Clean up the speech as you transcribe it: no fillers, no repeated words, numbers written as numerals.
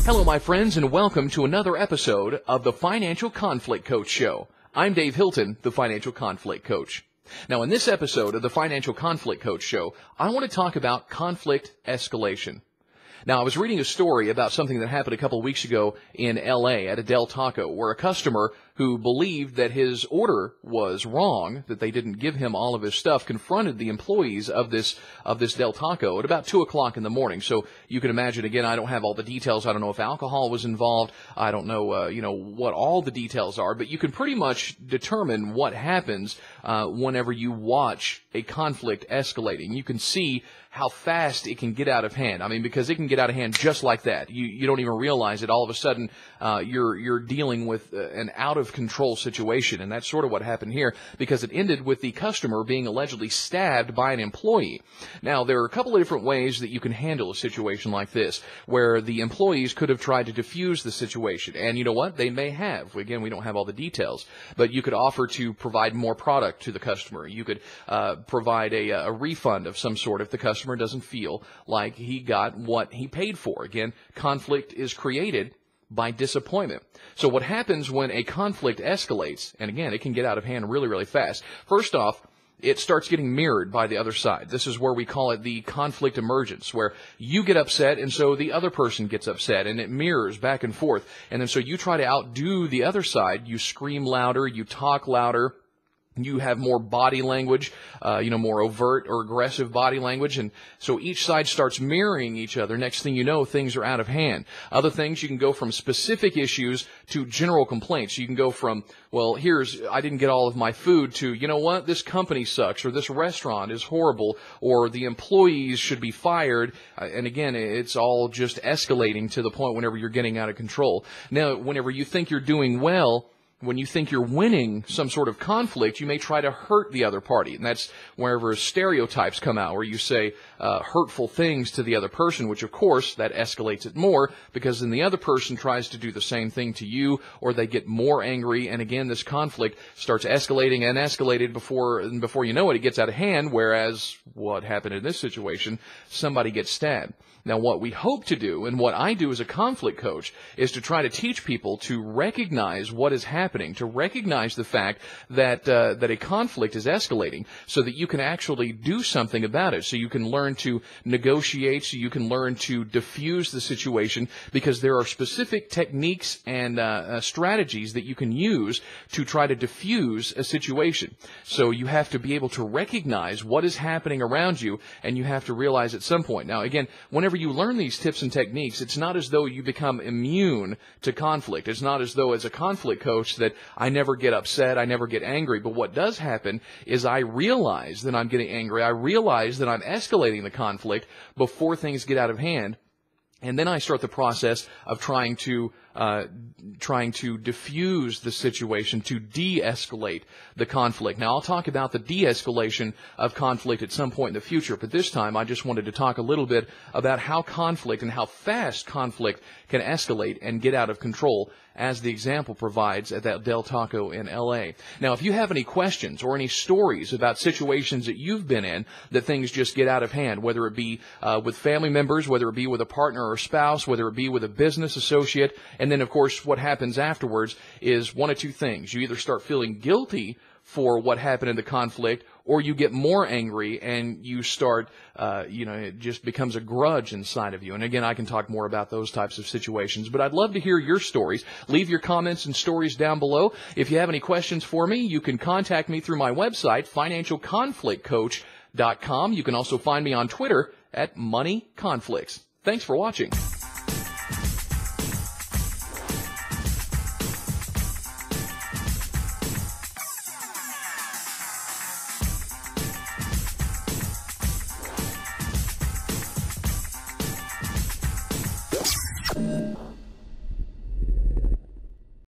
Hello, my friends, and welcome to another episode of the Financial Conflict Coach Show. I'm Dave Hilton, the Financial Conflict Coach. Now, in this episode of the Financial Conflict Coach Show, I want to talk about conflict escalation. Now, I was reading a story about something that happened a couple of weeks ago in L.A. at a Del Taco, where a customer who believed that his order was wrong, that they didn't give him all of his stuff, confronted the employees of this Del Taco at about 2 o'clock in the morning. So you can imagine, again, I don't have all the details. I don't know if alcohol was involved. I don't know, what all the details are, but you can pretty much determine what happens whenever you watch a conflict escalating. You can see how fast it can get out of hand. I mean, because it can get out of hand just like that. You don't even realize it. All of a sudden, you're dealing with an out-of-control situation, and that's sort of what happened here, because it ended with the customer being allegedly stabbed by an employee. Now, there are a couple of different ways that you can handle a situation like this, where the employees could have tried to defuse the situation, and you know what? They may have. Again, we don't have all the details, but you could offer to provide more product to the customer. You could provide a refund of some sort if the customer doesn't feel like he got what he paid for. Again, conflict is created by disappointment. So what happens when a conflict escalates, and again, it can get out of hand really, really fast. First off, it starts getting mirrored by the other side. This is where we call it the conflict emergence, where you get upset and so the other person gets upset, and it mirrors back and forth. And then so you try to outdo the other side. You scream louder, you talk louder, you have more body language, more overt or aggressive body language, and so each side starts mirroring each other. Next thing you know, things are out of hand. Other things, you can go from specific issues to general complaints. You can go from, well, I didn't get all of my food, to, you know what, this company sucks, or this restaurant is horrible, or the employees should be fired. And again, it's all just escalating to the point whenever you're getting out of control. Now, whenever you think you're doing well, when you think you're winning some sort of conflict, you may try to hurt the other party. And that's wherever stereotypes come out, where you say hurtful things to the other person, which, of course, that escalates it more, because then the other person tries to do the same thing to you, or they get more angry. And again, this conflict starts escalating and escalated before you know it, it gets out of hand, whereas what happened in this situation, somebody gets stabbed. Now, what we hope to do, and what I do as a conflict coach, is to try to teach people to recognize what is happening, to recognize the fact that a conflict is escalating, so that you can actually do something about it, so you can learn to negotiate, so you can learn to diffuse the situation, because there are specific techniques and strategies that you can use to try to diffuse a situation. So you have to be able to recognize what is happening around you, and you have to realize at some point. Now, again, whenever you learn these tips and techniques, it's not as though you become immune to conflict. It's not as though, as a conflict coach, that I never get upset, I never get angry. But what does happen is I realize that I'm getting angry. I realize that I'm escalating the conflict before things get out of hand. And then I start the process of trying to diffuse the situation, to de-escalate the conflict. Now, I'll talk about the de-escalation of conflict at some point in the future, but this time I just wanted to talk a little bit about how conflict and how fast conflict can escalate and get out of control, as the example provides at that Del Taco in L.A. Now, if you have any questions or any stories about situations that you've been in that things just get out of hand, whether it be with family members, whether it be with a partner or spouse, whether it be with a business associate, and then, of course, what happens afterwards is one of two things. You either start feeling guilty for what happened in the conflict, or you get more angry and you start, it just becomes a grudge inside of you. And again, I can talk more about those types of situations, but I'd love to hear your stories. Leave your comments and stories down below. If you have any questions for me, you can contact me through my website, financialconflictcoach.com. You can also find me on Twitter at Money Conflicts. Thanks for watching.